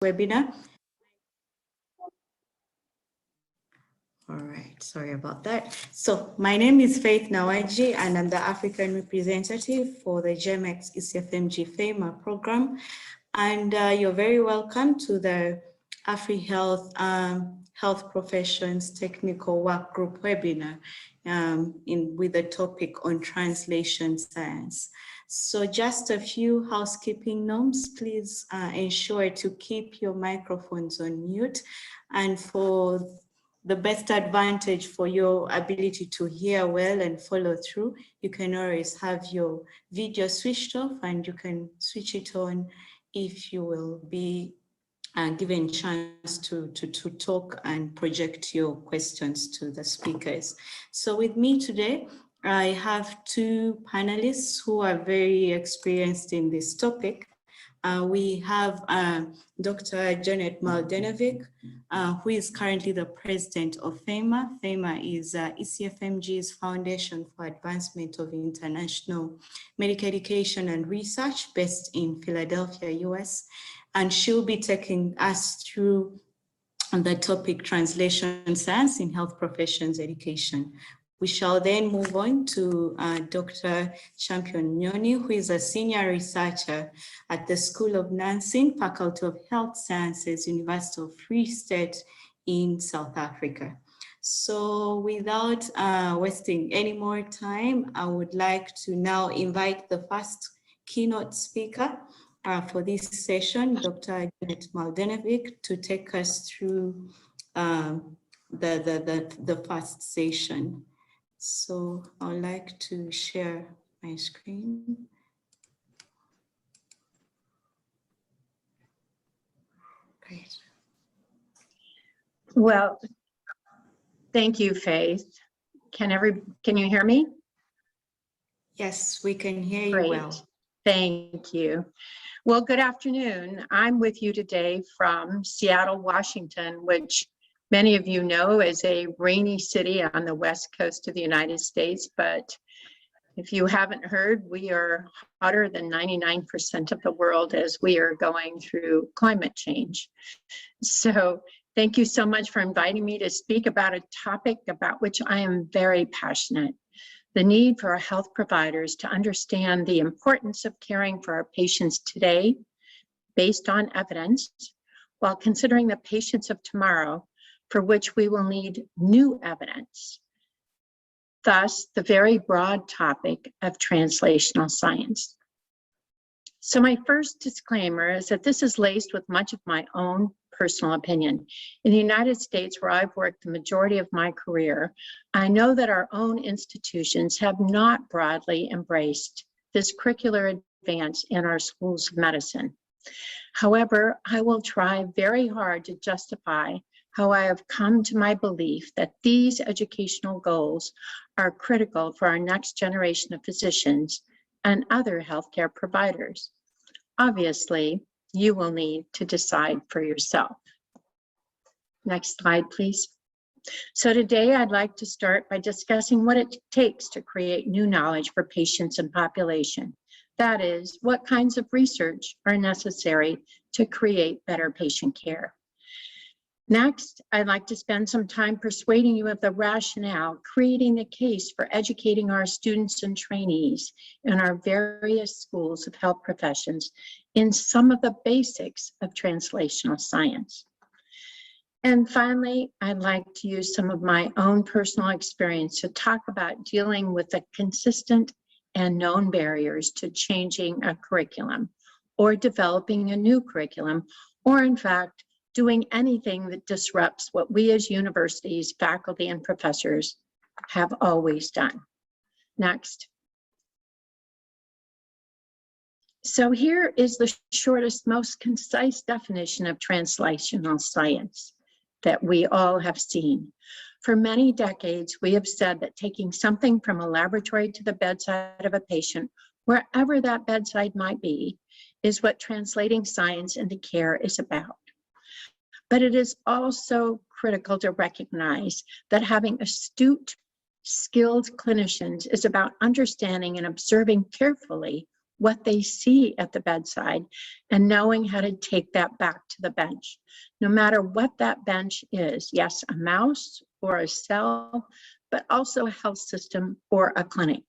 webinar. All right, sorry about that. So my name is Faith Nawaji, and I'm the African representative for the GEMEX ECFMG FEMA program. And you're very welcome to the AFREhealth Health Professions Technical Work Group webinar with the topic on translation science. So just a few housekeeping norms. Please ensure to keep your microphones on mute, and for the best advantage for your ability to hear well and follow through, you can always have your video switched off, and you can switch it on if you will be given chance to talk and project your questions to the speakers. So with me today, I have two panelists who are very experienced in this topic. We have Dr. Janet Maldenovic, who is currently the president of FEMA. FEMA is ECFMG's Foundation for Advancement of International Medical Education and Research, based in Philadelphia, US. And she'll be taking us through the topic translation science in health professions education. We shall then move on to Dr. Champion Nyoni, who is a senior researcher at the School of Nursing, Faculty of Health Sciences, University of Free State in South Africa. So without wasting any more time, I would like to now invite the first keynote speaker for this session, Dr. Janet Maldenovic, to take us through the first session. So I'd like to share my screen. Great. Well, thank you, Faith. Can you hear me? Yes, we can hear Great. you well. Thank you. Well, good afternoon. I'm with you today from Seattle, Washington, which many of you know is a rainy city on the west coast of the United States. But if you haven't heard, we are hotter than 99% of the world as we are going through climate change. So thank you so much for inviting me to speak about a topic about which I am very passionate: the need for our health providers to understand the importance of caring for our patients today based on evidence, while considering the patients of tomorrow, for which we will need new evidence. Thus, the very broad topic of translational science. So my first disclaimer is that this is laced with much of my own personal opinion. In the United States, where I've worked the majority of my career, I know that our own institutions have not broadly embraced this curricular advance in our schools of medicine. However, I will try very hard to justify how I have come to my belief that these educational goals are critical for our next generation of physicians and other healthcare providers. Obviously, you will need to decide for yourself. Next slide, please. So today I'd like to start by discussing what it takes to create new knowledge for patients and population. That is, what kinds of research are necessary to create better patient care. Next, I'd like to spend some time persuading you of the rationale, creating the case for educating our students and trainees in our various schools of health professions in some of the basics of translational science. And finally, I'd like to use some of my own personal experience to talk about dealing with the consistent and known barriers to changing a curriculum or developing a new curriculum, or in fact, doing anything that disrupts what we as universities, faculty, and professors have always done. Next. So here is the shortest, most concise definition of translational science that we all have seen. For many decades, we have said that taking something from a laboratory to the bedside of a patient, wherever that bedside might be, is what translating science into care is about. But it is also critical to recognize that having astute, skilled clinicians is about understanding and observing carefully what they see at the bedside, and knowing how to take that back to the bench. No matter what that bench is, yes, a mouse or a cell, but also a health system or a clinic.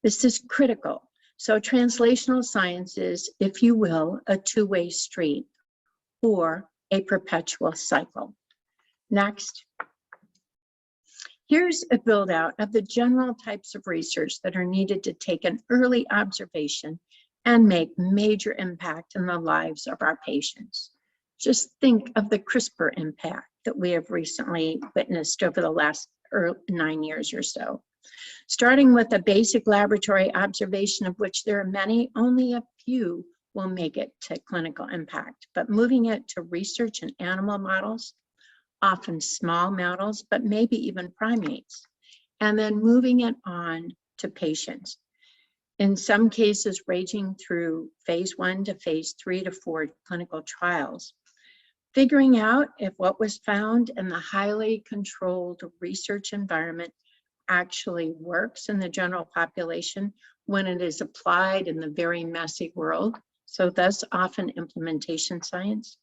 This is critical. So translational science is, if you will, a two-way street or a perpetual cycle. Next. Here's a build out of the general types of research that are needed to take an early observation and make major impact in the lives of our patients. Just think of the CRISPR impact that we have recently witnessed over the last 9 years or so. Starting with a basic laboratory observation, of which there are many, only a few will make it to clinical impact, but moving it to research in animal models, often small models, but maybe even primates, and then moving it on to patients. In some cases, ranging through phase 1 to phase 3 to 4 clinical trials. Figuring out if what was found in the highly controlled research environment actually works in the general population when it is applied in the very messy world. So thus often implementation science.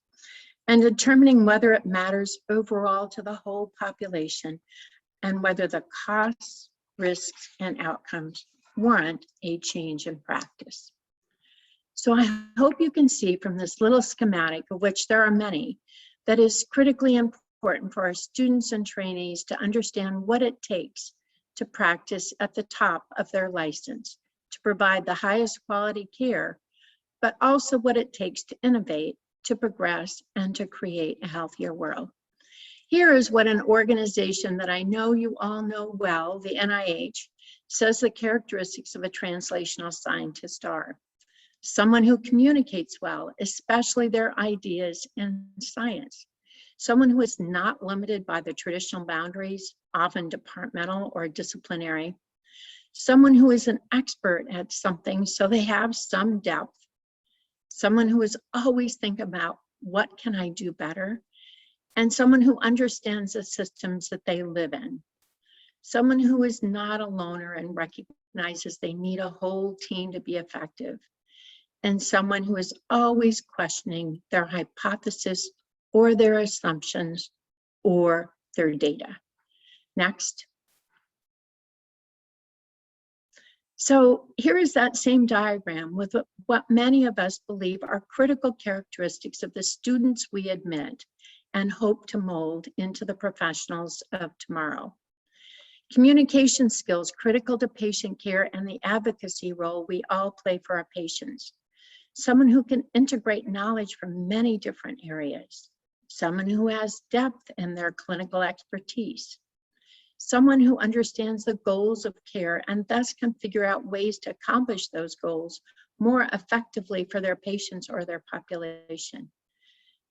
And determining whether it matters overall to the whole population and whether the costs, risks, and outcomes warrant a change in practice. So I hope you can see from this little schematic, of which there are many, that is critically important for our students and trainees to understand what it takes to practice at the top of their license, to provide the highest quality care, but also what it takes to innovate, to progress, and to create a healthier world. Here is what an organization that I know you all know well, the NIH, says the characteristics of a translational scientist are. Someone who communicates well, especially their ideas in science. Someone who is not limited by the traditional boundaries, often departmental or disciplinary. Someone who is an expert at something, so they have some depth. Someone who is always thinking about what can I do better, and someone who understands the systems that they live in. Someone who is not a loner and recognizes they need a whole team to be effective, and someone who is always questioning their hypothesis or their assumptions or their data. Next. So here is that same diagram with what many of us believe are critical characteristics of the students we admit and hope to mold into the professionals of tomorrow. Communication skills critical to patient care and the advocacy role we all play for our patients. Someone who can integrate knowledge from many different areas. Someone who has depth in their clinical expertise. Someone who understands the goals of care and thus can figure out ways to accomplish those goals more effectively for their patients or their population.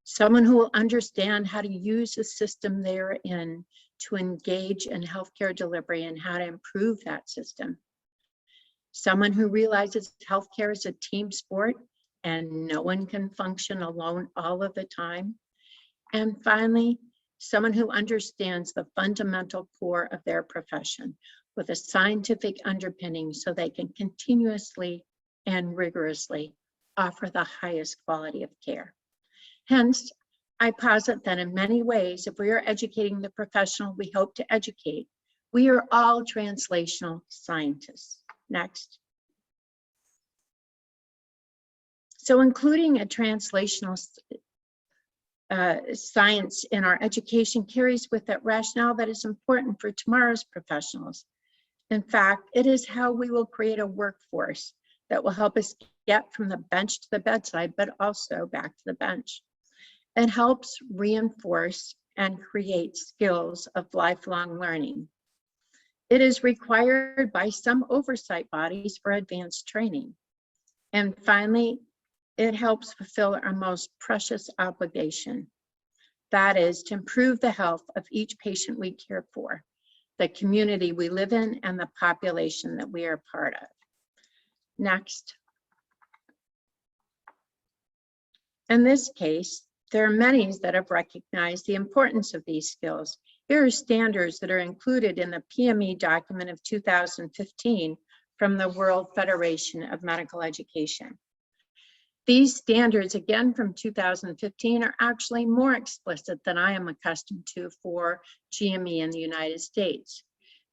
Someone who will understand how to use the system they're in to engage in healthcare delivery and how to improve that system. Someone who realizes healthcare is a team sport and no one can function alone all of the time. And finally, someone who understands the fundamental core of their profession with a scientific underpinning so they can continuously and rigorously offer the highest quality of care. Hence, I posit that in many ways, if we are educating the professional we hope to educate, we are all translational scientists. Next. So including a translational science in our education carries with it rationale that is important for tomorrow's professionals. In fact, it is how we will create a workforce that will help us get from the bench to the bedside, but also back to the bench. It helps reinforce and create skills of lifelong learning. It is required by some oversight bodies for advanced training. And finally, it helps fulfill our most precious obligation. That is to improve the health of each patient we care for, the community we live in, and the population that we are part of. Next. In this case, there are many that have recognized the importance of these skills. Here are standards that are included in the PME document of 2015 from the World Federation of Medical Education. These standards, again from 2015, are actually more explicit than I am accustomed to for GME in the United States.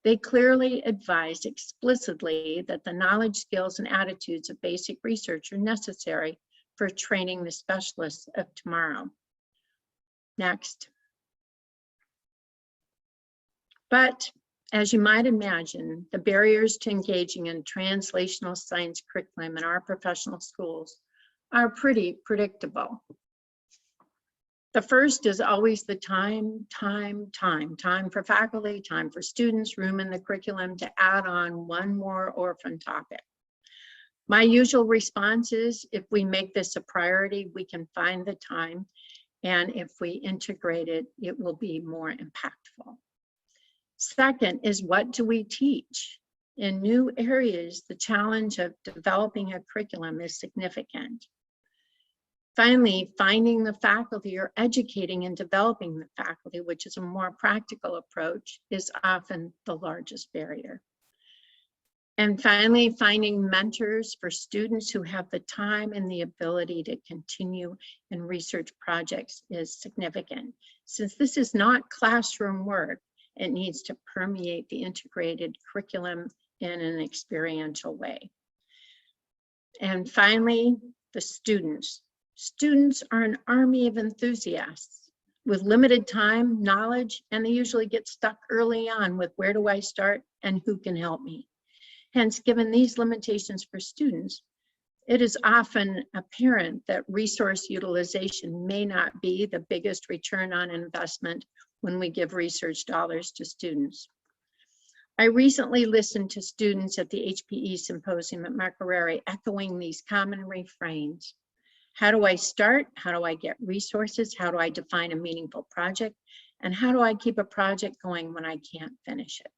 They clearly advise explicitly that the knowledge, skills, and attitudes of basic research are necessary for training the specialists of tomorrow. Next. But as you might imagine, the barriers to engaging in translational science curriculum in our professional schools are pretty predictable. The first is always the time for faculty, time for students, room in the curriculum to add on one more orphan topic. My usual response is, if we make this a priority, we can find the time, and if we integrate it, it will be more impactful. Second is, what do we teach? In new areas, the challenge of developing a curriculum is significant. Finally, finding the faculty or educating and developing the faculty, which is a more practical approach, is often the largest barrier. And finally, finding mentors for students who have the time and the ability to continue in research projects is significant. Since this is not classroom work, it needs to permeate the integrated curriculum in an experiential way. And finally, the students. Students are an army of enthusiasts with limited time, knowledge, and they usually get stuck early on with where do I start and who can help me. Hence, given these limitations for students, it is often apparent that resource utilization may not be the biggest return on investment when we give research dollars to students. I recently listened to students at the HPE symposium at Makerere echoing these common refrains. How do I start? How do I get resources? How do I define a meaningful project? And how do I keep a project going when I can't finish it?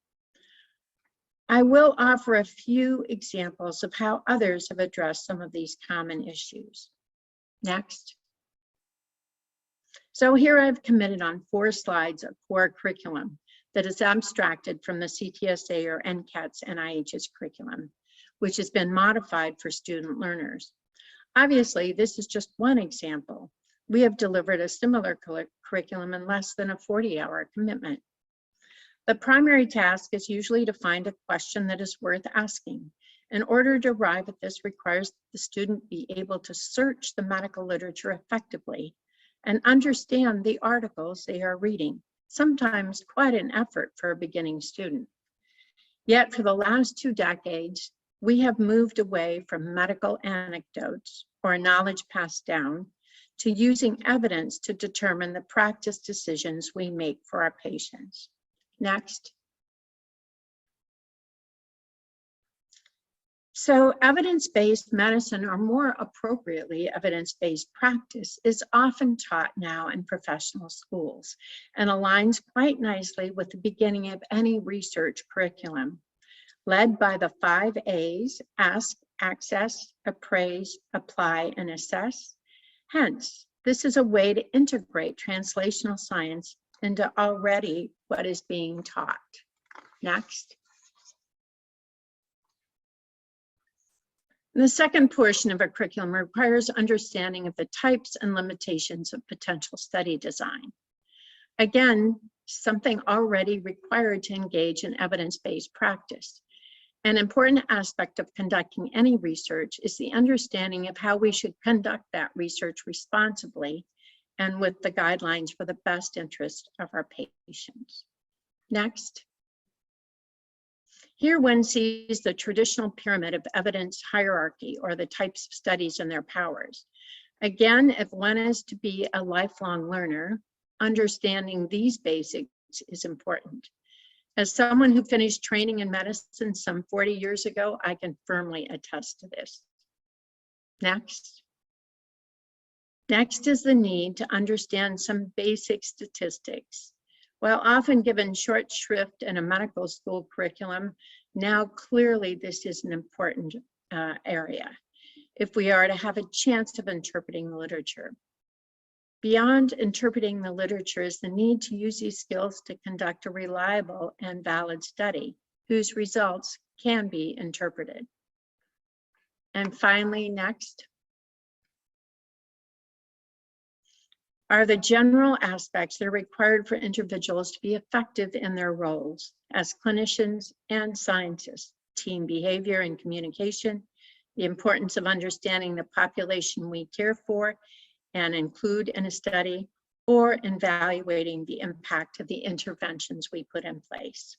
I will offer a few examples of how others have addressed some of these common issues. Next. So here I've committed on 4 slides a core curriculum that is abstracted from the CTSA or NCAT's NIH's curriculum, which has been modified for student learners. Obviously, this is just one example. We have delivered a similar curriculum in less than a 40-hour commitment. The primary task is usually to find a question that is worth asking. In order to arrive at this requires the student be able to search the medical literature effectively and understand the articles they are reading, sometimes quite an effort for a beginning student. Yet for the last 2 decades, we have moved away from medical anecdotes or knowledge passed down to using evidence to determine the practice decisions we make for our patients. Next. So evidence-based medicine, or more appropriately, evidence-based practice, is often taught now in professional schools and aligns quite nicely with the beginning of any research curriculum, led by the 5 A's: ask, access, appraise, apply, and assess. Hence, this is a way to integrate translational science into already what is being taught. Next. The second portion of a curriculum requires understanding of the types and limitations of potential study design. Again, something already required to engage in evidence-based practice. An important aspect of conducting any research is the understanding of how we should conduct that research responsibly and with the guidelines for the best interest of our patients. Next. Here one sees the traditional pyramid of evidence hierarchy, or the types of studies and their powers. Again, if one is to be a lifelong learner, understanding these basics is important. As someone who finished training in medicine some 40 years ago, I can firmly attest to this. Next. Next is the need to understand some basic statistics. While often given short shrift in a medical school curriculum, now clearly this is an important area if we are to have a chance of interpreting the literature. Beyond interpreting the literature is the need to use these skills to conduct a reliable and valid study whose results can be interpreted. And finally, next, are the general aspects that are required for individuals to be effective in their roles as clinicians and scientists: team behavior and communication, the importance of understanding the population we care for and include in a study, or evaluating the impact of the interventions we put in place.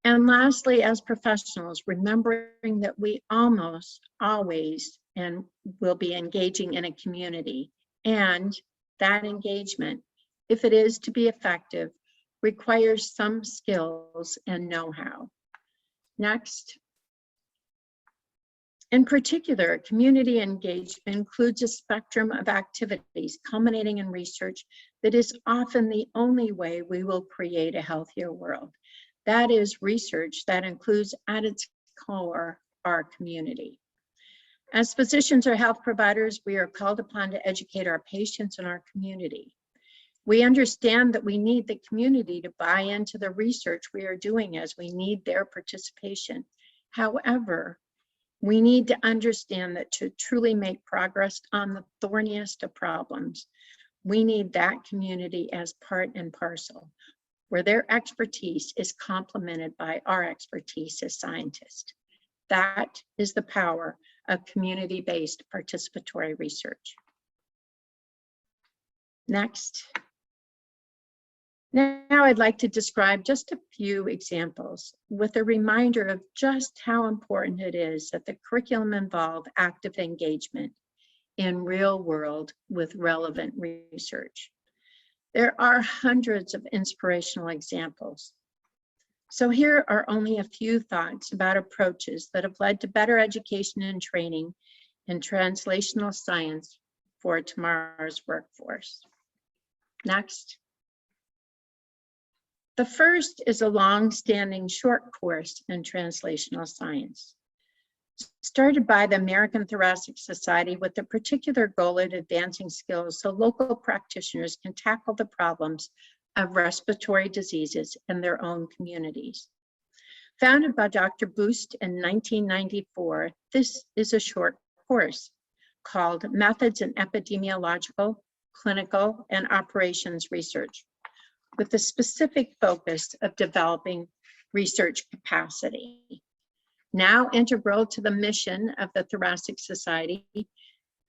And lastly, as professionals, remembering that we almost always and will be engaging in a community, and that engagement, if it is to be effective, requires some skills and know-how. Next. In particular, community engagement includes a spectrum of activities culminating in research that is often the only way we will create a healthier world. That is research that includes at its core our community. As physicians or health providers, we are called upon to educate our patients and our community. We understand that we need the community to buy into the research we are doing, as we need their participation. However, we need to understand that to truly make progress on the thorniest of problems, we need that community as part and parcel, where their expertise is complemented by our expertise as scientists. That is the power of community-based participatory research. Next. Now I'd like to describe just a few examples with a reminder of just how important it is that the curriculum involve active engagement in real world with relevant research. There are hundreds of inspirational examples. So here are only a few thoughts about approaches that have led to better education and training in translational science for tomorrow's workforce. Next. The first is a long-standing short course in translational science, started by the American Thoracic Society with the particular goal of advancing skills so local practitioners can tackle the problems of respiratory diseases in their own communities. Founded by Dr. Boost in 1994, this is a short course called Methods in Epidemiological, Clinical, and Operations Research, with the specific focus of developing research capacity. Now integral to the mission of the Thoracic Society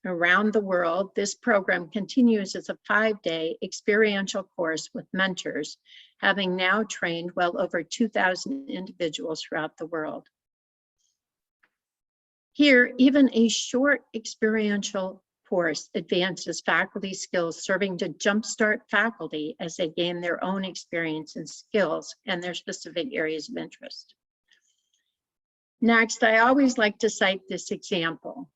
around the world, this program continues as a 5-day experiential course with mentors, having now trained well over 2,000 individuals throughout the world. Here, even a short experiential course advances faculty skills, serving to jumpstart faculty as they gain their own experience and skills and their specific areas of interest. Next, I always like to cite this example,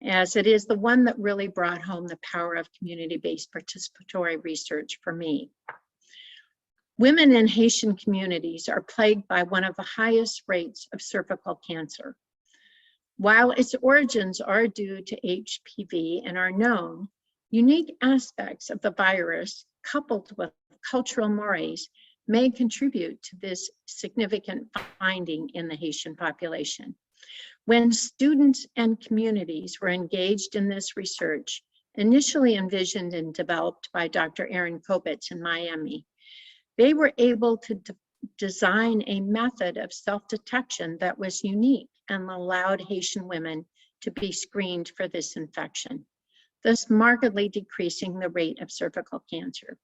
as it is the one that really brought home the power of community-based participatory research for me. Women in Haitian communities are plagued by one of the highest rates of cervical cancer. While its origins are due to HPV and are known, unique aspects of the virus, coupled with cultural mores, may contribute to this significant finding in the Haitian population. When students and communities were engaged in this research, initially envisioned and developed by Dr. Aaron Kobitz in Miami, they were able to design a method of self-detection that was unique and allowed Haitian women to be screened for this infection, thus markedly decreasing the rate of cervical cancer.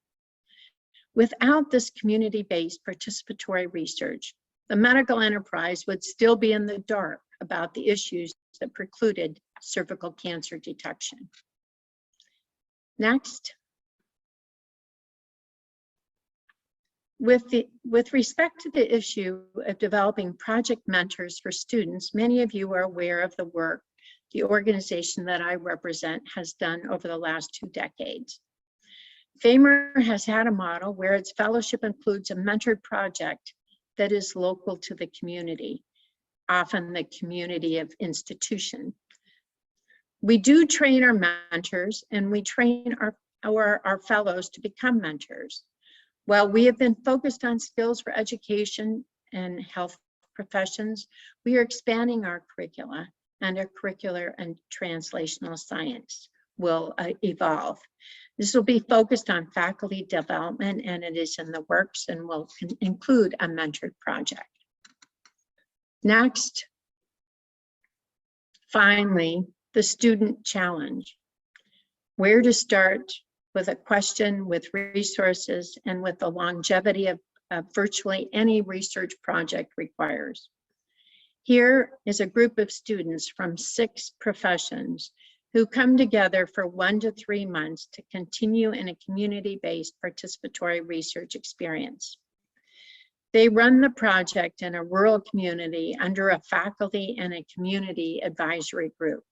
Without this community-based participatory research, the medical enterprise would still be in the dark about the issues that precluded cervical cancer detection. Next. With respect to the issue of developing project mentors for students, many of you are aware of the work the organization that I represent has done over the last 2 decades. FAMER has had a model where its fellowship includes a mentored project that is local to the community, often the community of institution. We do train our mentors, and we train our fellows to become mentors. While we have been focused on skills for education and health professions, we are expanding our curricula, and our curricular and translational science will evolve. This will be focused on faculty development, and it is in the works and will include a mentored project. Next, finally, the student challenge. Where to start with a question, with resources, and with the longevity of virtually any research project requires. Here is a group of students from 6 professions who come together for 1 to 3 months to continue in a community-based participatory research experience. They run the project in a rural community under a faculty and a community advisory group.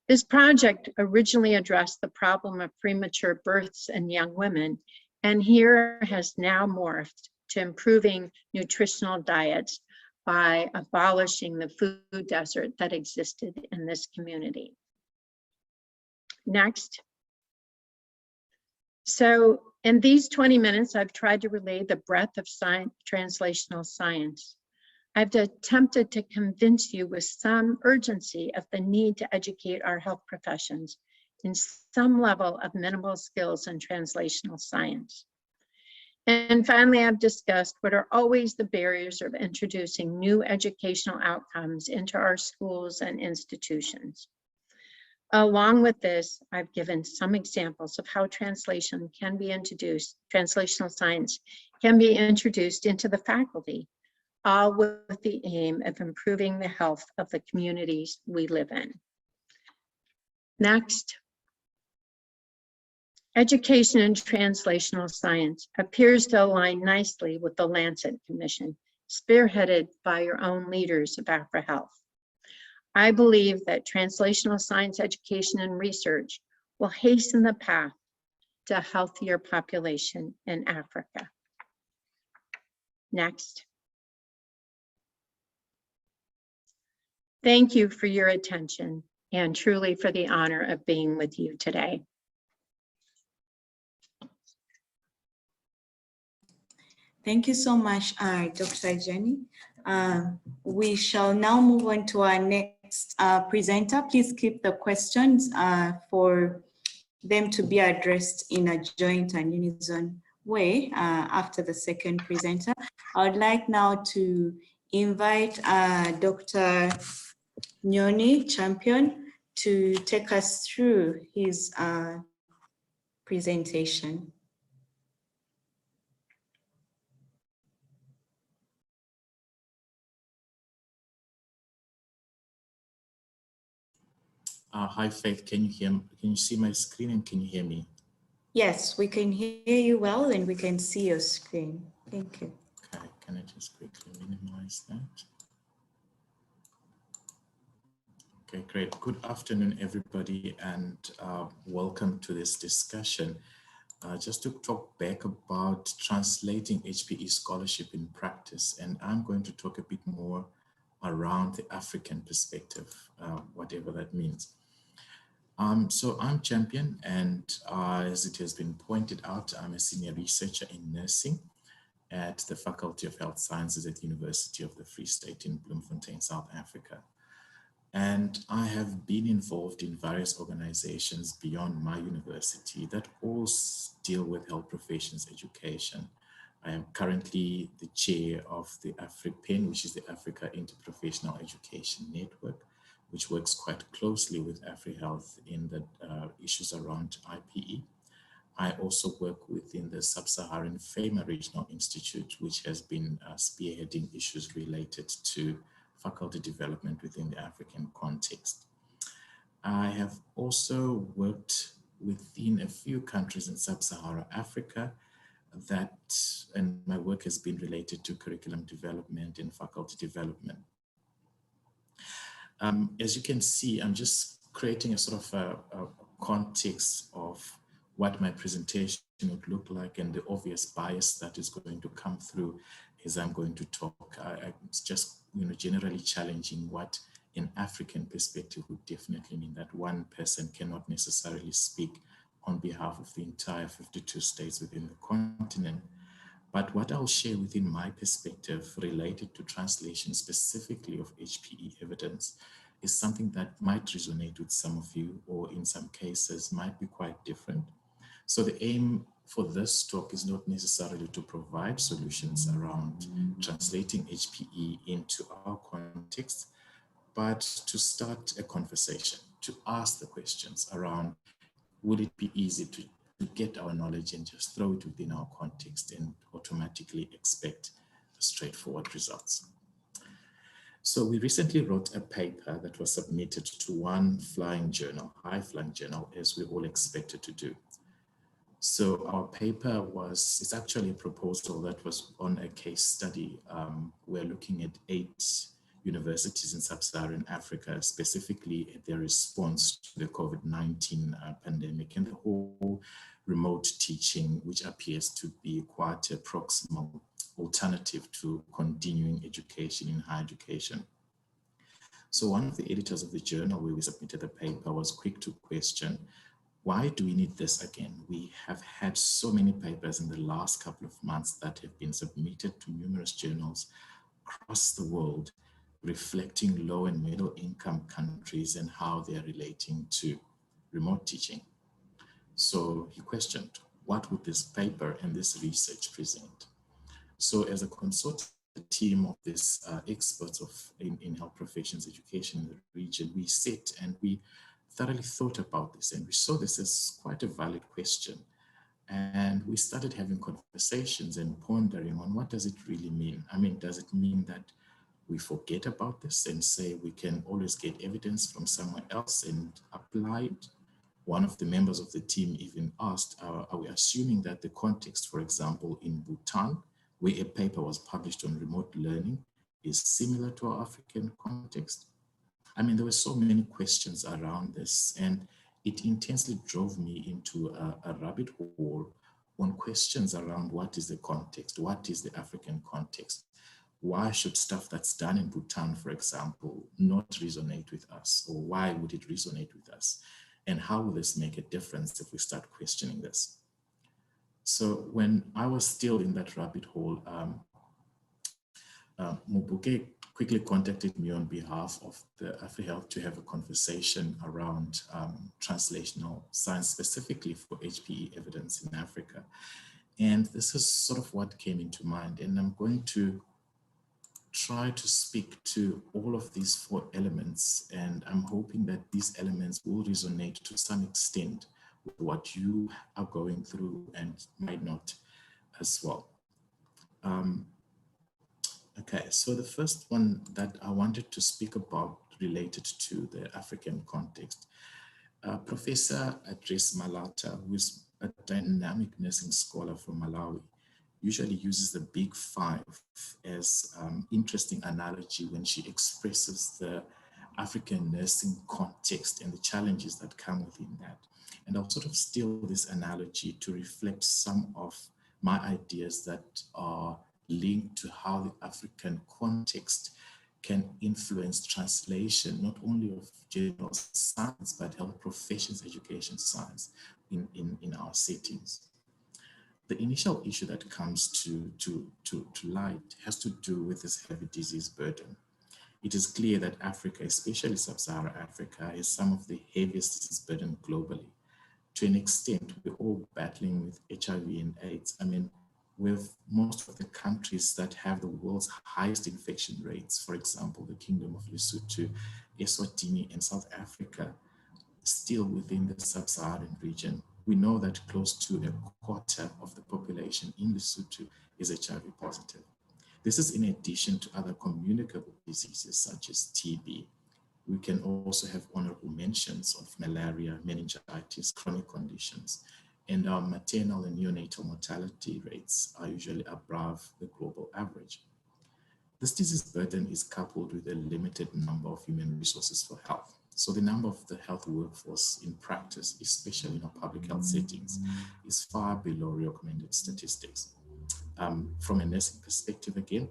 This project originally addressed the problem of premature births in young women, and here has now morphed to improving nutritional diets by abolishing the food desert that existed in this community. Next. So in these 20 minutes, I've tried to relay the breadth of translational science. I've attempted to convince you with some urgency of the need to educate our health professions in some level of minimal skills in translational science. And finally, I've discussed what are always the barriers of introducing new educational outcomes into our schools and institutions. Along with this, I've given some examples of how translational science can be introduced into the faculty, all with the aim of improving the health of the communities we live in. Next. Education in translational science appears to align nicely with the Lancet Commission, spearheaded by your own leaders of AFREhealth. I believe that translational science education and research will hasten the path to a healthier population in Africa. Next. Thank you for your attention and truly for the honor of being with you today. Thank you so much, Dr. Jenny. We shall now move on to our next presenter. Please keep the questions for them to be addressed in a joint and unison way after the second presenter. I would like now to invite Dr. Nyoni Champion to take us through his presentation. Hi, Faith. Can you see my screen and can you hear me? Yes, we can hear you well and we can see your screen. Thank you. Okay, can I just quickly minimize that? Okay, great. Good afternoon, everybody, and welcome to this discussion. Just to talk back about translating HPE scholarship in practice, and I'm going to talk a bit more around the African perspective, whatever that means. So I'm Champion, and as it has been pointed out, I'm a senior researcher in nursing at the Faculty of Health Sciences at the University of the Free State in Bloemfontein, South Africa. And I have been involved in various organizations beyond my university that all deal with health professions education. I am currently the chair of the AFREPEN, which is the Africa Interprofessional Education Network, which works quite closely with AFREhealth in the issues around IPE. I also work within the sub-Saharan FEMA Regional Institute, which has been spearheading issues related to faculty development within the African context. I have also worked within a few countries in sub-Saharan Africa and my work has been related to curriculum development and faculty development. As you can see, I'm just creating a sort of a context of what my presentation would look like and the obvious bias that is going to come through as I'm going to talk. It's just generally challenging what an African perspective would definitely mean, that one person cannot necessarily speak on behalf of the entire 52 states within the continent. But what I'll share within my perspective related to translation specifically of HPE evidence is something that might resonate with some of you, or in some cases might be quite different. So the aim for this talk is not necessarily to provide solutions around translating HPE into our context, but to start a conversation, to ask the questions around, would it be easy to get our knowledge and just throw it within our context and automatically expect straightforward results? So we recently wrote a paper that was submitted to one flying journal, high-flying journal, as we all expected to do. So our paper it's actually a proposal that was on a case study. We're looking at 8 universities in sub-Saharan Africa, specifically at their response to the COVID-19 pandemic and the whole remote teaching, which appears to be quite a proximal alternative to continuing education in higher education. So one of the editors of the journal where we submitted the paper was quick to question, why do we need this again? We have had so many papers in the last couple of months that have been submitted to numerous journals across the world, reflecting low and middle income countries and how they are relating to remote teaching. So he questioned, what would this paper and this research present? So as a consortium team of this experts in health professions education in the region, we sat and we thoroughly thought about this, and we saw this as quite a valid question. And we started having conversations and pondering on, what does it really mean? I mean, does it mean that we forget about this and say we can always get evidence from somewhere else and apply it? One of the members of the team even asked, are we assuming that the context, for example, in Bhutan, where a paper was published on remote learning, is similar to our African context? I mean, there were so many questions around this, and it intensely drove me into a rabbit hole on questions around what is the context, what is the African context? Why should stuff that's done in Bhutan, for example, not resonate with us? Or why would it resonate with us? And how will this make a difference if we start questioning this? So when I was still in that rabbit hole, Mubuke quickly contacted me on behalf of the AFREhealth to have a conversation around translational science, specifically for HPE evidence in Africa. And this is sort of what came into mind. And I'm going to try to speak to all of these 4 elements. And I'm hoping that these elements will resonate to some extent with what you are going through and might not as well. Okay, so the first one that I wanted to speak about related to the African context. Professor Adres Malata, who is a dynamic nursing scholar from Malawi, usually uses the big 5 as interesting analogy when she expresses the African nursing context and the challenges that come within that. And I'll sort of steal this analogy to reflect some of my ideas that are linked to how the African context can influence translation, not only of general science, but health professions, education science in our settings. The initial issue that comes to light has to do with this heavy disease burden. It is clear that Africa, especially sub-Saharan Africa, has some of the heaviest disease burden globally. To an extent, we're all battling with HIV and AIDS. I mean, with most of the countries that have the world's highest infection rates, for example, the Kingdom of Lesotho, Eswatini, and South Africa, still within the sub-Saharan region. We know that close to a quarter of the population in Lesotho is HIV positive. This is in addition to other communicable diseases such as TB. We can also have honorable mentions of malaria, meningitis, chronic conditions, and our maternal and neonatal mortality rates are usually above the global average. This disease burden is coupled with a limited number of human resources for health. So the number of the health workforce in practice, especially in our public health settings, is far below recommended statistics. From a nursing perspective, again,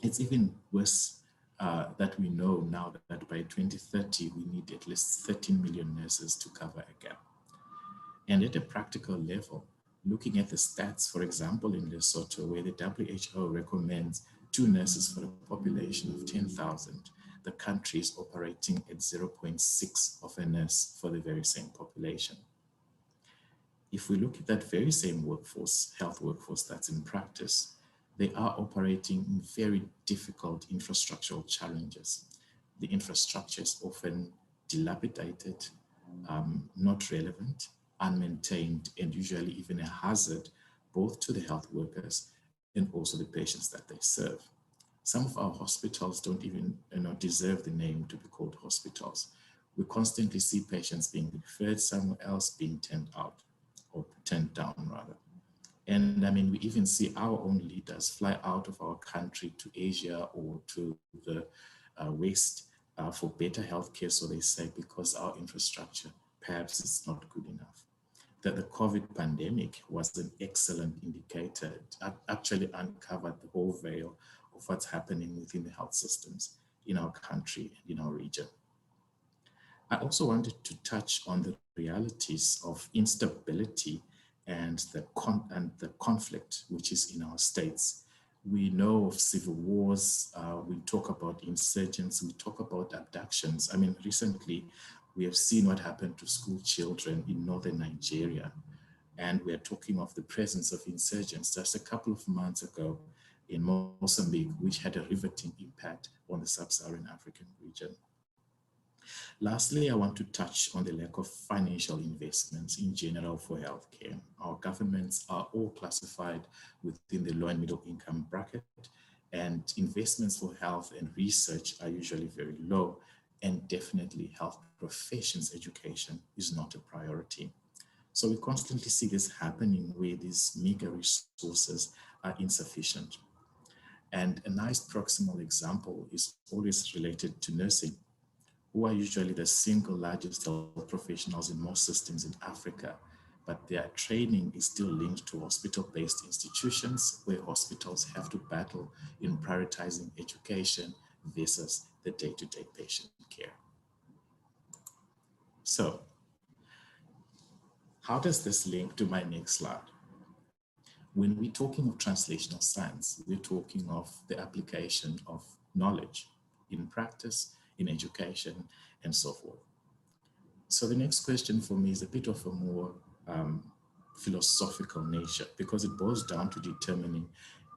it's even worse that we know now that by 2030, we need at least 13 million nurses to cover a gap. And at a practical level, looking at the stats, for example, in Lesotho, where the WHO recommends 2 nurses for a population of 10,000, the country is operating at 0.6 of a nurse for the very same population. If we look at that very same workforce, health workforce that's in practice, they are operating in very difficult infrastructural challenges. The infrastructure is often dilapidated, not relevant, unmaintained, and usually even a hazard both to the health workers and also the patients that they serve. Some of our hospitals don't even deserve the name to be called hospitals. We constantly see patients being referred somewhere else, being turned out, or turned down rather. And I mean, we even see our own leaders fly out of our country to Asia or to the West for better healthcare, so they say, because our infrastructure perhaps is not good enough. That the COVID pandemic was an excellent indicator. It actually uncovered the whole veil of what's happening within the health systems in our country and in our region. I also wanted to touch on the realities of instability and the conflict which is in our states. We know of civil wars, we talk about insurgents, we talk about abductions. I mean, recently we have seen what happened to school children in northern Nigeria, and we're talking of the presence of insurgents just a couple of months ago in Mozambique, which had a riveting impact on the sub-Saharan African region. Lastly, I want to touch on the lack of financial investments in general for healthcare. Our governments are all classified within the low and middle income bracket, and investments for health and research are usually very low, and definitely health professions education is not a priority. So we constantly see this happening where these meager resources are insufficient. And a nice proximal example is always related to nursing, who are usually the single largest health professionals in most systems in Africa, but their training is still linked to hospital-based institutions where hospitals have to battle in prioritizing education versus the day-to-day patient care. So, how does this link to my next slide? When we're talking of translational science, we're talking of the application of knowledge in practice, in education, and so forth. So the next question for me is a bit of a more philosophical nature, because it boils down to determining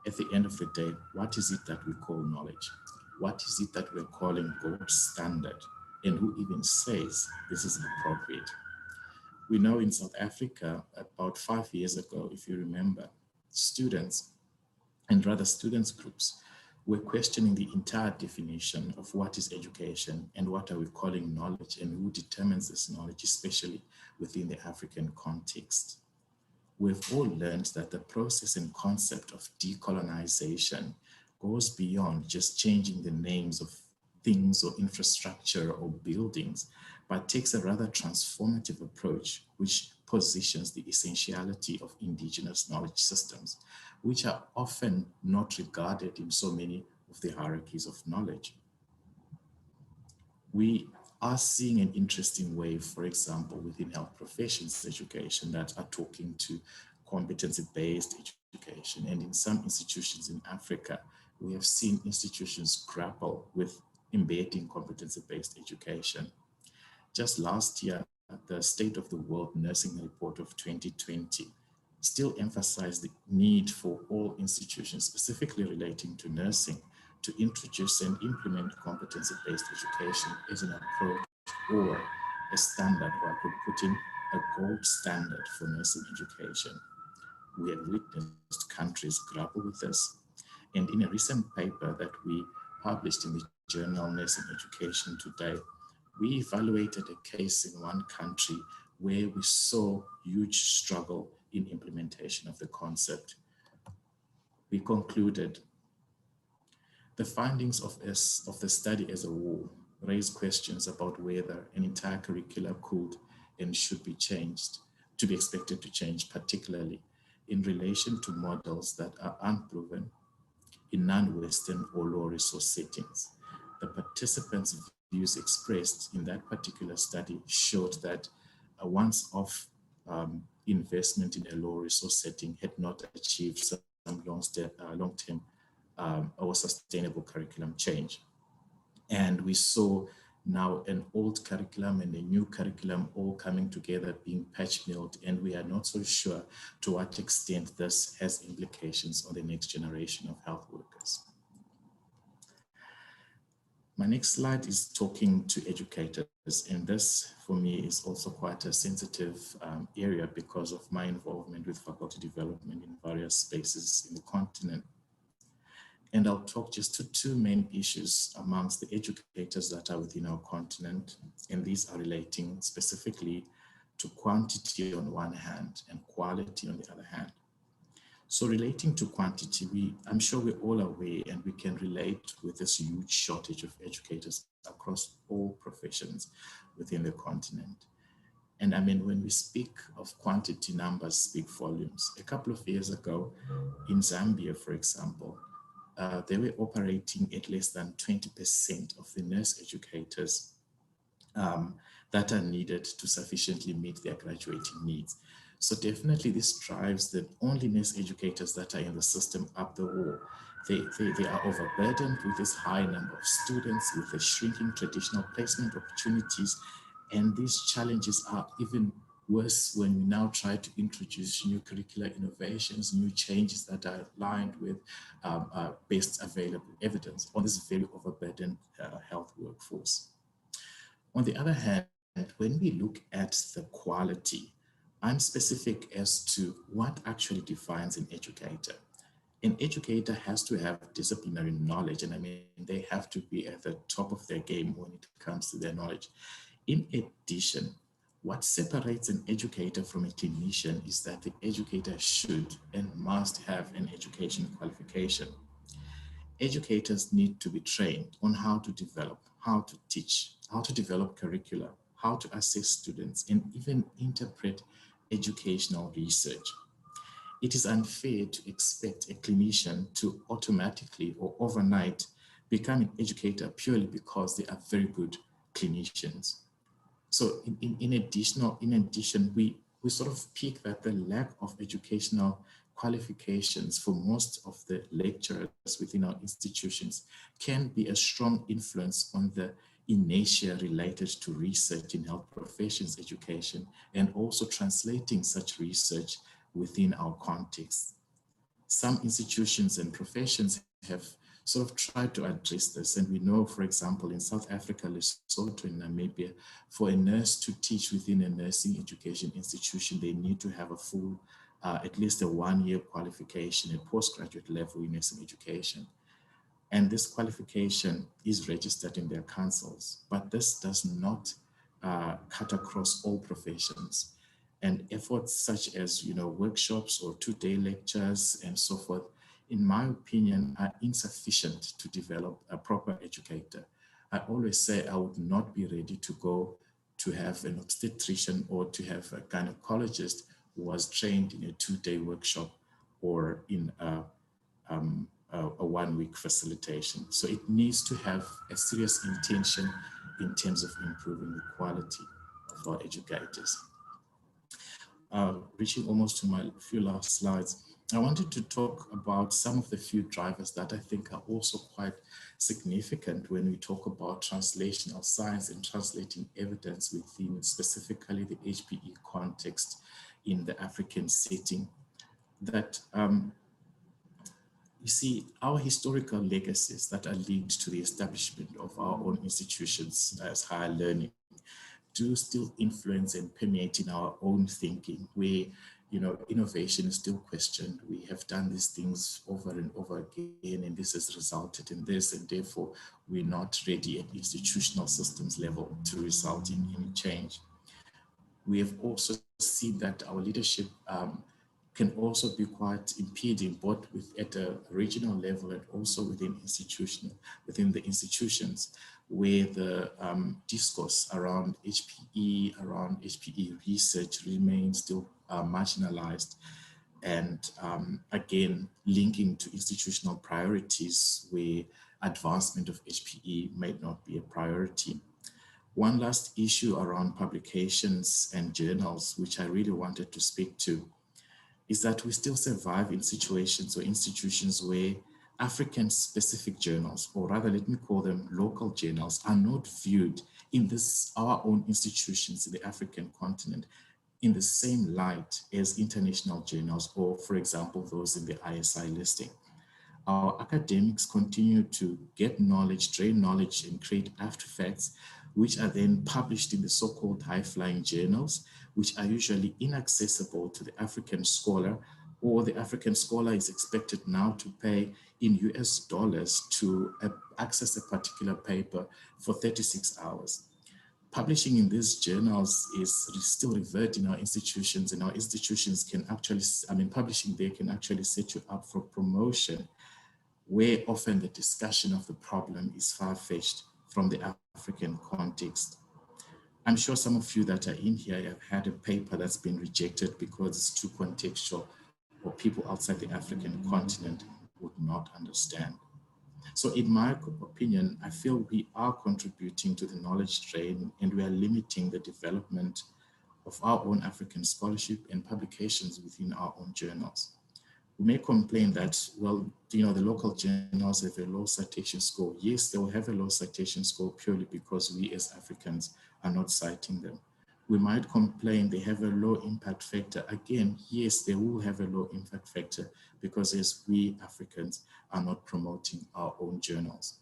at the end of the day, what is it that we call knowledge? What is it that we're calling gold standard? And who even says this is appropriate? We know in South Africa, about 5 years ago, if you remember, students, and rather students groups, were questioning the entire definition of what is education and what are we calling knowledge and who determines this knowledge, especially within the African context. We've all learned that the process and concept of decolonization goes beyond just changing the names of things or infrastructure or buildings, but takes a rather transformative approach which positions the essentiality of indigenous knowledge systems, which are often not regarded in so many of the hierarchies of knowledge. We are seeing an interesting wave, for example, within health professions education that are talking to competency-based education. And in some institutions in Africa, we have seen institutions grapple with embedding competency-based education. Just last year, the State of the World Nursing Report of 2020 still emphasized the need for all institutions, specifically relating to nursing, to introduce and implement competency-based education as an approach or a standard, or I could put in a gold standard for nursing education. We have witnessed countries grapple with this. And in a recent paper that we published in the journal Nursing Education Today, we evaluated a case in one country where we saw huge struggle in implementation of the concept. We concluded the findings of the study as a whole raise questions about whether an entire curricula could and should be changed, to be expected to change, particularly in relation to models that are unproven in non-Western or low resource settings. The participants' views expressed in that particular study showed that a once-off investment in a low resource setting had not achieved some long-term or sustainable curriculum change. And we saw now an old curriculum and a new curriculum all coming together, being patch-milled, and we are not so sure to what extent this has implications on the next generation of health workers. My next slide is talking to educators, and this for me is also quite a sensitive area because of my involvement with faculty development in various spaces in the continent. And I'll talk just to two main issues amongst the educators that are within our continent, and these are relating specifically to quantity on one hand and quality on the other hand. So relating to quantity, I'm sure we're all aware and we can relate with this huge shortage of educators across all professions within the continent. And I mean, when we speak of quantity, numbers speak volumes. A couple of years ago in Zambia, for example, they were operating at less than 20% of the nurse educators that are needed to sufficiently meet their graduating needs. So definitely this drives the only nurse educators that are in the system up the wall. They are overburdened with this high number of students, with the shrinking traditional placement opportunities. And these challenges are even worse when we now try to introduce new curricular innovations, new changes that are aligned with best available evidence on this very overburdened health workforce. On the other hand, when we look at the quality, I'm specific as to what actually defines an educator. An educator has to have disciplinary knowledge, and I mean, they have to be at the top of their game when it comes to their knowledge. In addition, what separates an educator from a clinician is that the educator should and must have an education qualification. Educators need to be trained on how to develop, how to teach, how to develop curricula, how to assess students, and even interpret educational research. It is unfair to expect a clinician to automatically or overnight become an educator purely because they are very good clinicians. So in addition, we sort of peak that the lack of educational qualifications for most of the lecturers within our institutions can be a strong influence on the inertia related to research in health professions education, and also translating such research within our context. Some institutions and professions have sort of tried to address this, and we know, for example, in South Africa, Lesotho, and Namibia, for a nurse to teach within a nursing education institution, they need to have a full, at least a 1-year qualification at postgraduate level in nursing education. And this qualification is registered in their councils, but this does not cut across all professions. And efforts such as, workshops or 2-day lectures and so forth, in my opinion, are insufficient to develop a proper educator. I always say I would not be ready to go to have an obstetrician or to have a gynecologist who was trained in a 2-day workshop or in a 1-week facilitation. So it needs to have a serious intention in terms of improving the quality of our educators. Reaching almost to my few last slides, I wanted to talk about some of the few drivers that I think are also quite significant when we talk about translational science and translating evidence within specifically the HPE context in the African setting. That you see, our historical legacies that are linked to the establishment of our own institutions as higher learning do still influence and permeate in our own thinking, where innovation is still questioned. We have done these things over and over again, and this has resulted in this, and therefore we're not ready at institutional systems level to result in any change. We have also seen that our leadership can also be quite impeding, both at a regional level and also within the institutions, where the discourse around HPE research remains still marginalized, and again, linking to institutional priorities where advancement of HPE might not be a priority. One last issue around publications and journals, which I really wanted to speak to, is that we still survive in situations or institutions where African-specific journals, or rather let me call them local journals, are not viewed in our own institutions in the African continent in the same light as international journals, or for example, those in the ISI listing. Our academics continue to get knowledge, drain knowledge, and create artifacts, which are then published in the so-called high-flying journals, which are usually inaccessible to the African scholar, or the African scholar is expected now to pay in US dollars to access a particular paper for 36 hours. Publishing in these journals is still revered in our institutions, and our institutions can actually, publishing there can actually set you up for promotion, where often the discussion of the problem is far-fetched from the African context. I'm sure some of you that are in here have had a paper that's been rejected because it's too contextual, or people outside the African continent would not understand. So in my opinion, I feel we are contributing to the knowledge drain, and we are limiting the development of our own African scholarship and publications within our own journals. We may complain that, well, the local journals have a low citation score. Yes, they will have a low citation score purely because we as Africans are not citing them. We might complain they have a low impact factor. Again, yes, they will have a low impact factor because as we Africans are not promoting our own journals.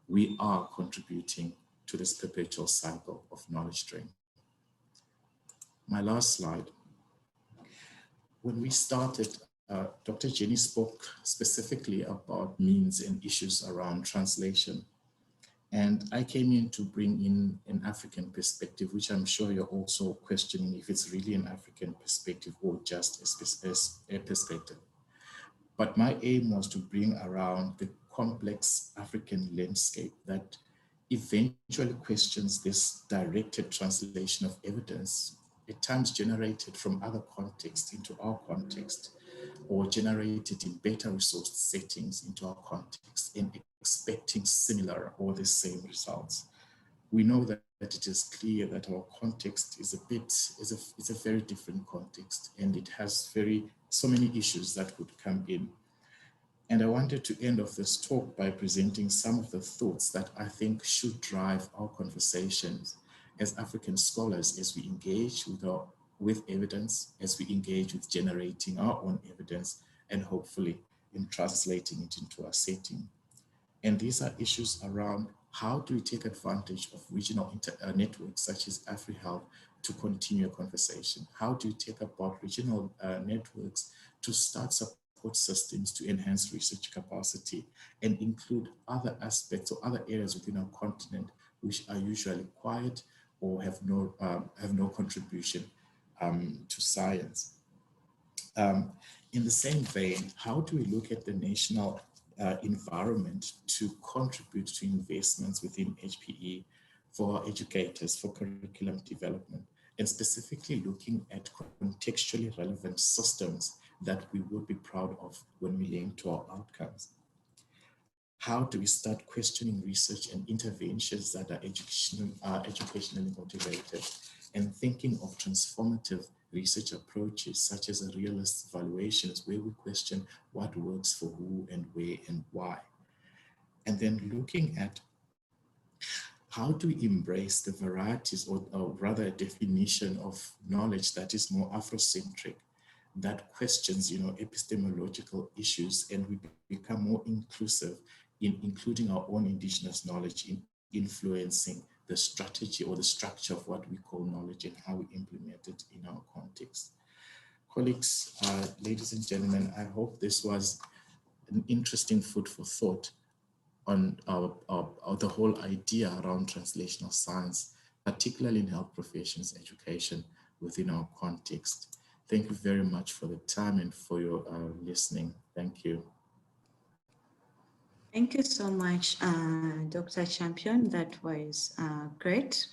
We are contributing to this perpetual cycle of knowledge drain. My last slide. When we started, Dr. Jenny spoke specifically about means and issues around translation. And I came in to bring in an African perspective, which I'm sure you're also questioning if it's really an African perspective or just a perspective. But my aim was to bring around the complex African landscape that eventually questions this directed translation of evidence, at times generated from other contexts into our context, or generated in better resourced settings into our context, and expecting similar or the same results. We know that it is clear that our context is a very different context, and it has so many issues that would come in. And I wanted to end off this talk by presenting some of the thoughts that I think should drive our conversations as African scholars as we engage with evidence, as we engage with generating our own evidence, and hopefully in translating it into our setting. And these are issues around how do we take advantage of regional networks such as AFREhealth to continue a conversation? How do you take about regional networks to start support systems to enhance research capacity and include other aspects or other areas within our continent which are usually quiet or have no contribution to science? In the same vein, how do we look at the national environment to contribute to investments within HPE for our educators, for curriculum development, and specifically looking at contextually relevant systems that we would be proud of when we link to our outcomes? How do we start questioning research and interventions that are educationally motivated, and thinking of transformative research approaches such as a realist evaluations where we question what works for who and where and why? And then looking at how do we embrace the varieties or rather a definition of knowledge that is more Afrocentric, that questions epistemological issues, and we become more inclusive in including our own indigenous knowledge in influencing the strategy or the structure of what we call knowledge and how we implement it in our context. Colleagues, ladies and gentlemen, I hope this was an interesting food for thought on the whole idea around translational science, particularly in health professions education within our context. Thank you very much for the time and for your listening. Thank you. Thank you so much, Dr. Champion. That was great.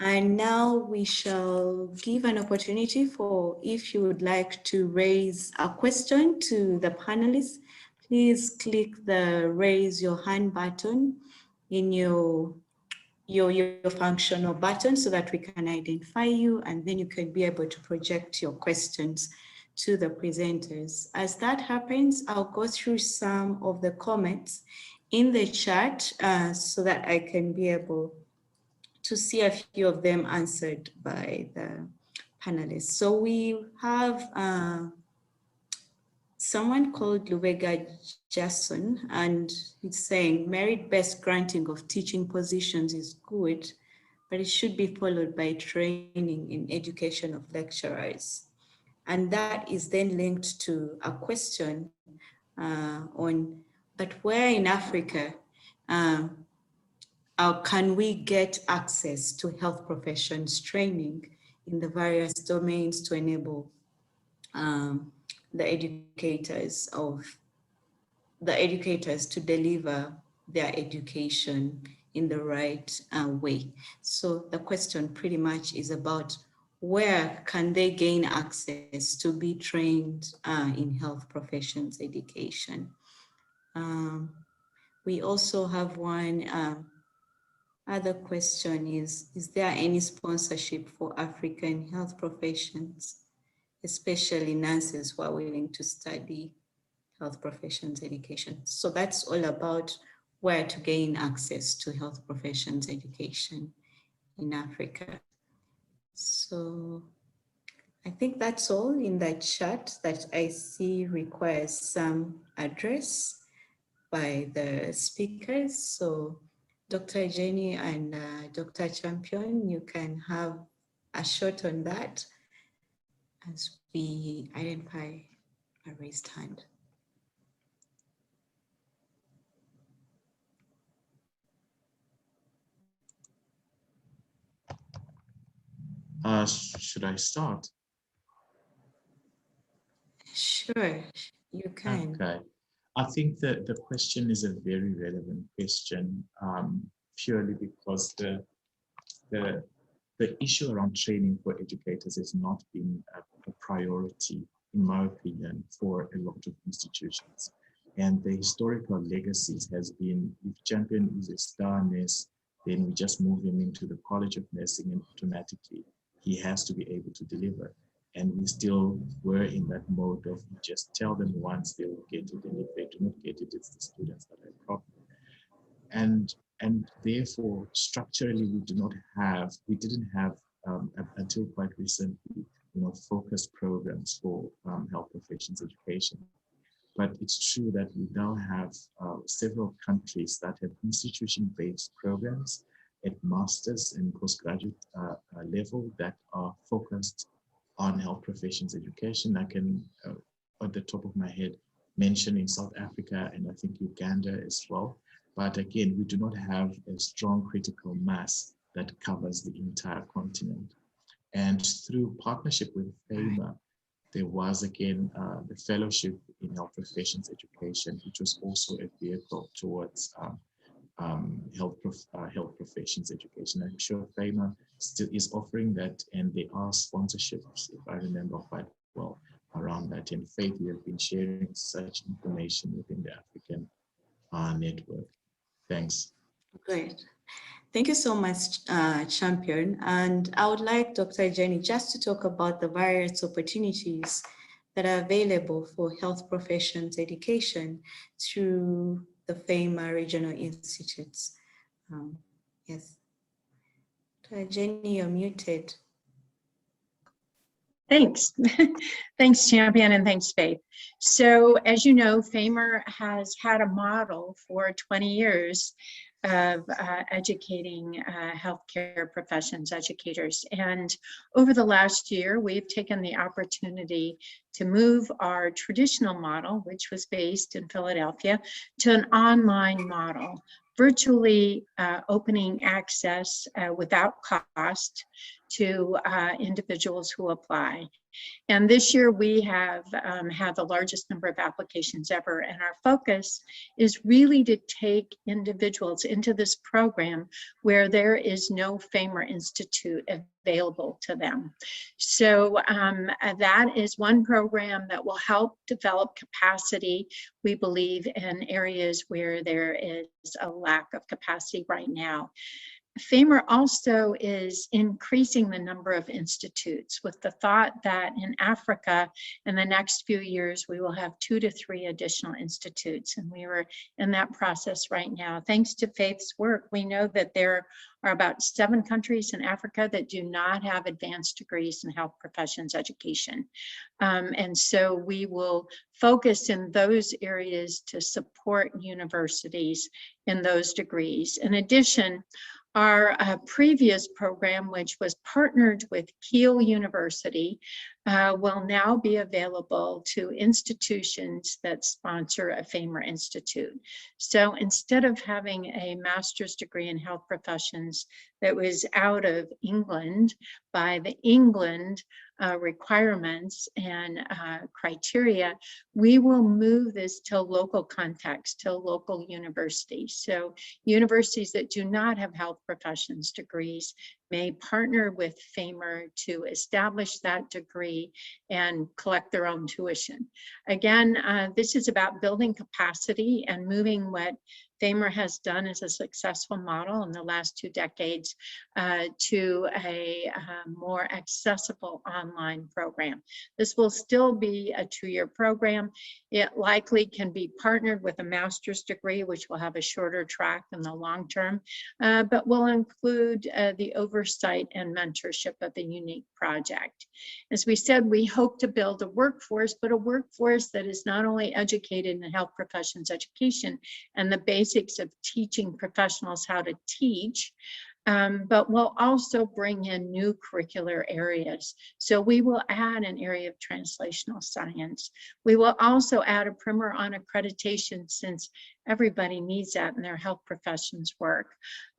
And now we shall give an opportunity for, if you would like to raise a question to the panelists, please click the raise your hand button in your your functional button so that we can identify you, and then you can be able to project your questions to the presenters. As that happens, I'll go through some of the comments in the chat so that I can be able to see a few of them answered by the panelists. So we have someone called Lubega Jason, and he's saying merit-based granting of teaching positions is good, but it should be followed by training in education of lecturers. And that is then linked to a question on, but where in Africa can we get access to health professions training in the various domains to enable the educators to deliver their education in the right way. So the question pretty much is about where can they gain access to be trained in health professions education. We also have one other question is there any sponsorship for African health professions, especially nurses who are willing to study health professions education? So that's all about where to gain access to health professions education in Africa. So I think that's all in that chat that I see requires some address by the speakers. So Dr. Jenny and Dr. Champion, you can have a shot on that as we identify a raised hand. Should I start? Sure, you can. Okay. I think that the question is a very relevant question, purely because the issue around training for educators has not been a priority, in my opinion, for a lot of institutions. And the historical legacies has been, if champion is a star nurse, then we just move him into the College of Nursing and automatically he has to be able to deliver. And we still were in that mode of just tell them once they will get it, and if they do not get it, it's the students that have a problem. And therefore, structurally, we didn't have until quite recently, focused programs for health professions education. But it's true that we now have several countries that have institution-based programs at master's and postgraduate level that are focused on health professions education. I can, at the top of my head, mention in South Africa and I think Uganda as well. But again, we do not have a strong critical mass that covers the entire continent. And through partnership with FAMA, there was again the fellowship in health professions education, which was also a vehicle towards health professions education. I'm sure FAMA still is offering that, and there are sponsorships, if I remember quite well, around that. And Faith, you have been sharing such information within the African network. Thanks. Great. Thank you so much, Champion. And I would like Dr. Jenny just to talk about the various opportunities that are available for health professions education through the FAMA regional institutes. Yes. Dr. Jenny, you're muted. Thanks. Thanks, Champion, and thanks, Faith. So as you know, FAMA has had a model for 20 years of educating healthcare professions educators. And over the last year, we've taken the opportunity to move our traditional model, which was based in Philadelphia, to an online model, virtually opening access without cost to individuals who apply. And this year we have had the largest number of applications ever, and our focus is really to take individuals into this program where there is no FAMA Institute available to them. So that is one program that will help develop capacity, we believe, in areas where there is a lack of capacity right now. FAMR also is increasing the number of institutes with the thought that in Africa, in the next few years, we will have 2 to 3 additional institutes. And we are in that process right now. Thanks to Faith's work, we know that there are about 7 countries in Africa that do not have advanced degrees in health professions education. And so we will focus in those areas to support universities in those degrees. In addition, our previous program, which was partnered with Kiel University, will now be available to institutions that sponsor a FAMR Institute. So instead of having a master's degree in health professions that was out of England by the England requirements and criteria, we will move this to local context, to local universities. So universities that do not have health professions degrees may partner with FAMR to establish that degree and collect their own tuition. Again, this is about building capacity and moving what FAMR has done as a successful model in the last 2 decades to a more accessible online program. This will still be a 2-year program. It likely can be partnered with a master's degree, which will have a shorter track in the long term, but will include the oversight and mentorship of the unique project. As we said, we hope to build a workforce, but a workforce that is not only educated in health professions education and the basics of teaching professionals how to teach, but we'll also bring in new curricular areas. So we will add an area of translational science. We will also add a primer on accreditation, since everybody needs that in their health professions work.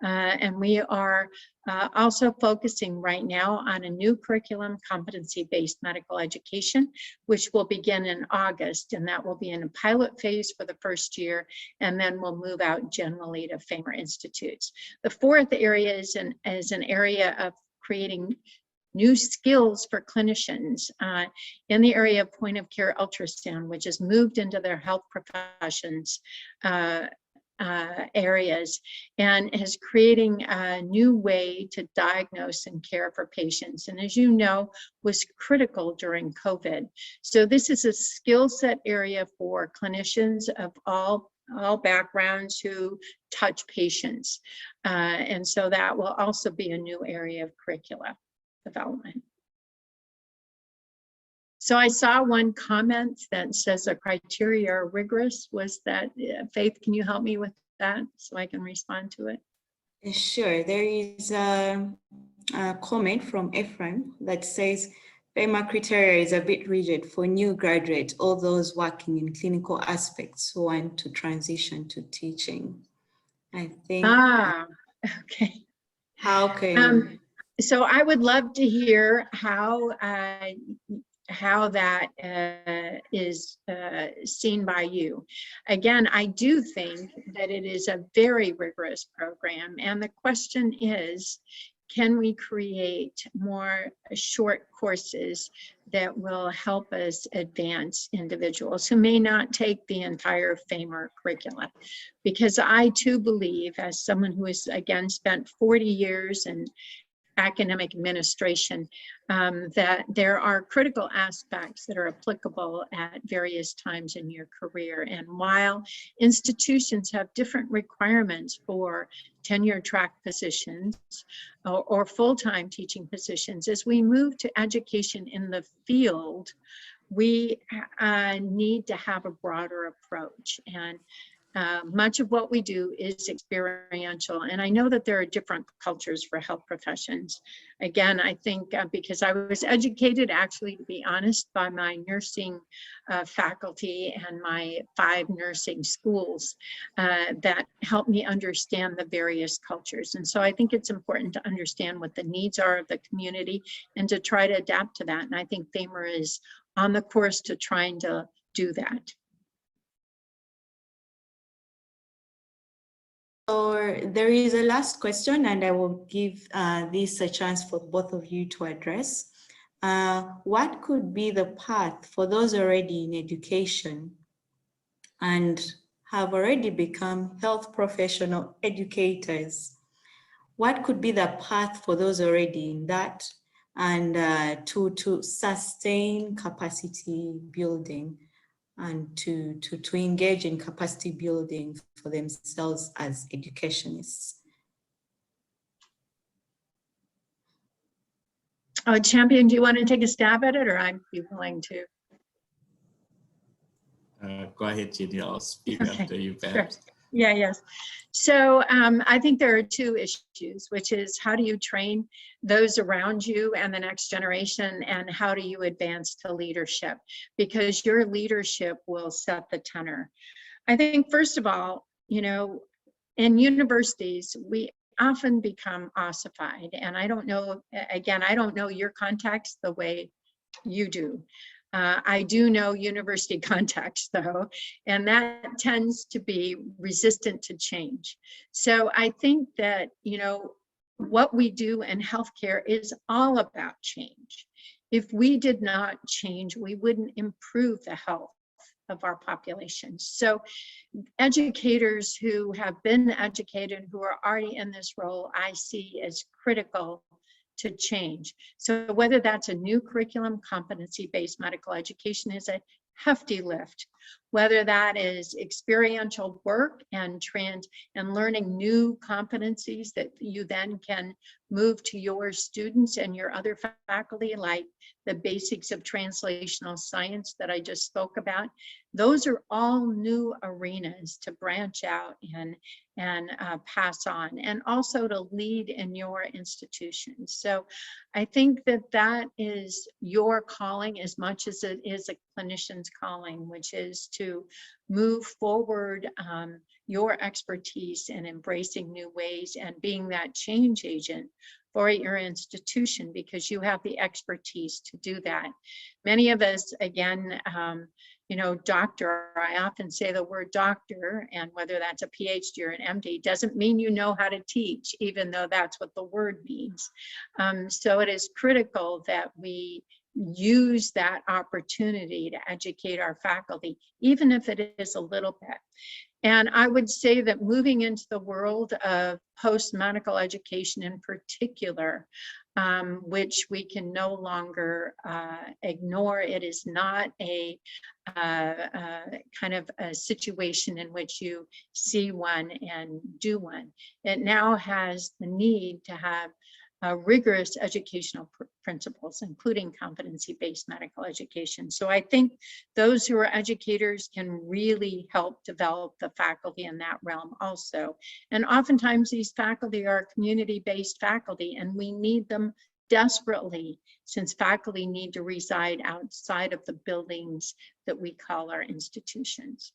And we are also focusing right now on a new curriculum, competency-based medical education, which will begin in August, and that will be in a pilot phase for the first year, and then we'll move out generally to FAMR institutes. The 4th area is an area of creating new skills for clinicians in the area of point of care ultrasound, which has moved into their health professions areas, and is creating a new way to diagnose and care for patients. And as you know, was critical during COVID. So this is a skill set area for clinicians of all backgrounds who touch patients. And so that will also be a new area of curricula development. So I saw one comment that says the criteria are rigorous. Was that, Faith, can you help me with that so I can respond to it? Sure, there is a comment from Ephraim that says FAMR criteria is a bit rigid for new graduates or those working in clinical aspects who want to transition to teaching. I think. Okay. How can so I would love to hear how that is seen by you. Again, I do think that it is a very rigorous program, and the question is, can we create more short courses that will help us advance individuals who may not take the entire FAMR curricula? Because I too believe, as someone who has again spent 40 years in academic administration, that there are critical aspects that are applicable at various times in your career. And while institutions have different requirements for tenure track positions or full-time teaching positions, as we move to education in the field, we need to have a broader approach. And much of what we do is experiential, and I know that there are different cultures for health professions. Again, I think because I was educated, actually, to be honest, by my nursing faculty and my 5 nursing schools that helped me understand the various cultures. And so I think it's important to understand what the needs are of the community and to try to adapt to that. And I think FAMR is on the course to trying to do that. So there is a last question, and I will give this a chance for both of you to address. What could be the path for those already in education and have already become health professional educators? what could be the path for those already in that, and to sustain capacity building and to engage in capacity building for themselves as educationists. Champion, do you want to take a stab at it, or I'd be willing to? Go ahead, Jenny. I'll speak after you, perhaps. Sure. Yeah, yes. So I think there are two issues, which is how do you train those around you and the next generation, and how do you advance to leadership? Because your leadership will set the tenor. I think, first of all, you know, in universities, we often become ossified. And I don't know, again, I don't know your context the way you do. I do know university context though, and that tends to be resistant to change. So I think that, you know, what we do in healthcare is all about change. If we did not change, we wouldn't improve the health of our population. So educators who have been educated, who are already in this role, I see as critical to change. So whether that's a new curriculum, competency-based medical education is a hefty lift, whether that is experiential work and learning new competencies that you then can move to your students and your other faculty, like the basics of translational science that I just spoke about. Those are all new arenas to branch out and pass on, and also to lead in your institutions. So I think that that is your calling as much as it is a clinician's calling, which is to move forward your expertise in embracing new ways and being that change agent for your institution, because you have the expertise to do that. Many of us, again, you know, doctor, I often say the word doctor, and whether that's a PhD or an MD doesn't mean you know how to teach, even though that's what the word means. So it is critical that we use that opportunity to educate our faculty, even if it is a little bit. And I would say that moving into the world of post-medical education in particular, which we can no longer ignore. It is not a kind of a situation in which you see one and do one. It now has the need to have rigorous educational principles, including competency-based medical education. So I think those who are educators can really help develop the faculty in that realm also. And oftentimes these faculty are community-based faculty, and we need them desperately, since faculty need to reside outside of the buildings that we call our institutions.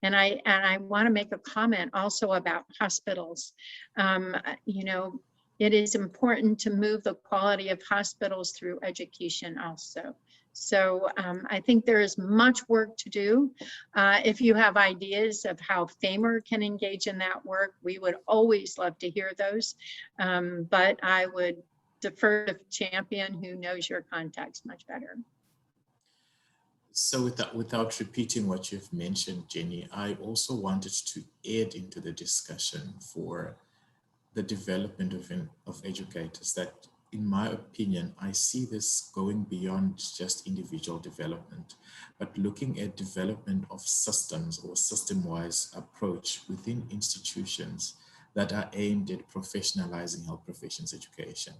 And I want to make a comment also about hospitals. You know, it is important to move the quality of hospitals through education also. So I think there is much work to do. If you have ideas of how FAMR can engage in that work, we would always love to hear those. But I would defer to Champion, who knows your context much better. So without repeating what you've mentioned, Jenny, I also wanted to add into the discussion for the development of educators that, in my opinion, I see this going beyond just individual development, but looking at development of systems or system-wise approach within institutions that are aimed at professionalizing health professions education.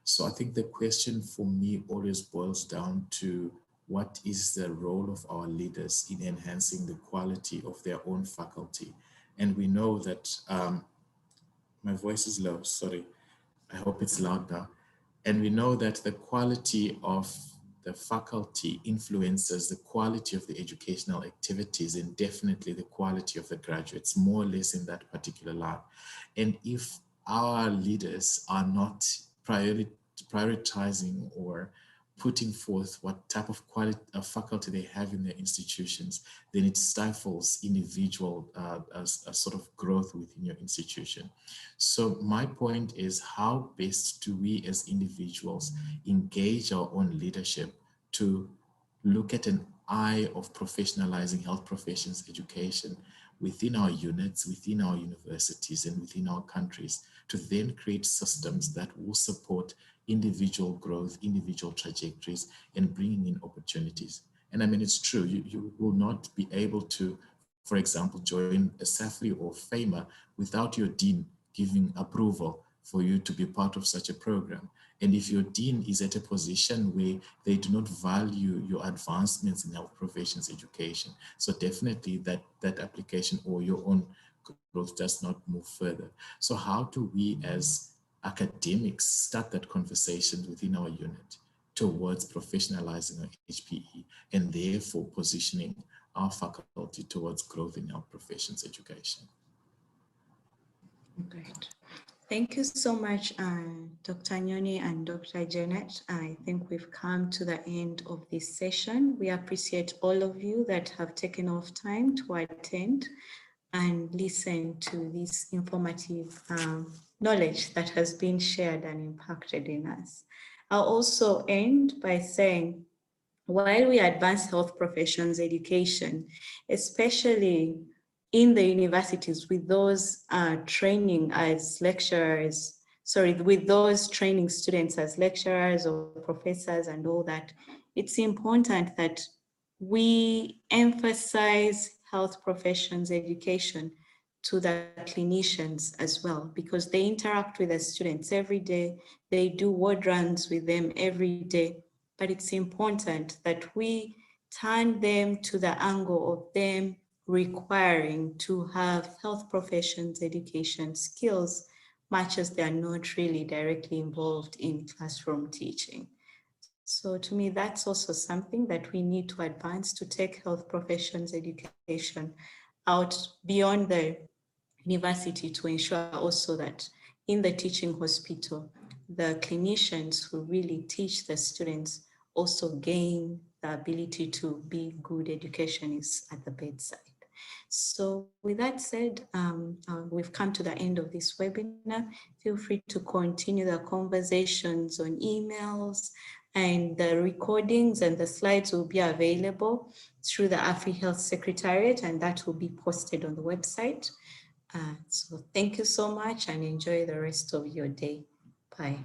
So I think the question for me always boils down to what is the role of our leaders in enhancing the quality of their own faculty. And we know that, my voice is low, sorry. I hope it's loud now. And we know that the quality of the faculty influences the quality of the educational activities and definitely the quality of the graduates, more or less in that particular line. And if our leaders are not prioritizing or putting forth what type of quality of faculty they have in their institutions, then it stifles individual sort of growth within your institution. So my point is, how best do we as individuals engage our own leadership to look at an eye of professionalizing health professions education within our units, within our universities, and within our countries to then create systems that will support individual growth, individual trajectories, and bringing in opportunities. And I mean, it's true, you will not be able to, for example, join a SAFRI or FAMA without your dean giving approval for you to be part of such a program. And if your dean is at a position where they do not value your advancements in health professions education, so definitely that application or your own growth does not move further. So how do we as academics start that conversation within our unit towards professionalizing our HPE and therefore positioning our faculty towards growth in health professions education? Great. Thank you so much, Dr. Nyoni and Dr. Janet. I think we've come to the end of this session. We appreciate all of you that have taken off time to attend and listen to this informative knowledge that has been shared and impacted in us. I'll also end by saying, while we advance health professions education, especially in the universities with those training as lecturers, with those training students as lecturers or professors and all that, it's important that we emphasize health professions education to the clinicians as well, because they interact with the students every day. They do ward runs with them every day, but it's important that we turn them to the angle of them requiring to have health professions education skills, much as they are not really directly involved in classroom teaching. So to me, that's also something that we need to advance to take health professions education out beyond the university, to ensure also that in the teaching hospital, the clinicians who really teach the students also gain the ability to be good educationists at the bedside. So with that said, we've come to the end of this webinar. Feel free to continue the conversations on emails, and the recordings and the slides will be available through the AFREhealth Secretariat, and that will be posted on the website. So thank you so much and enjoy the rest of your day. Bye.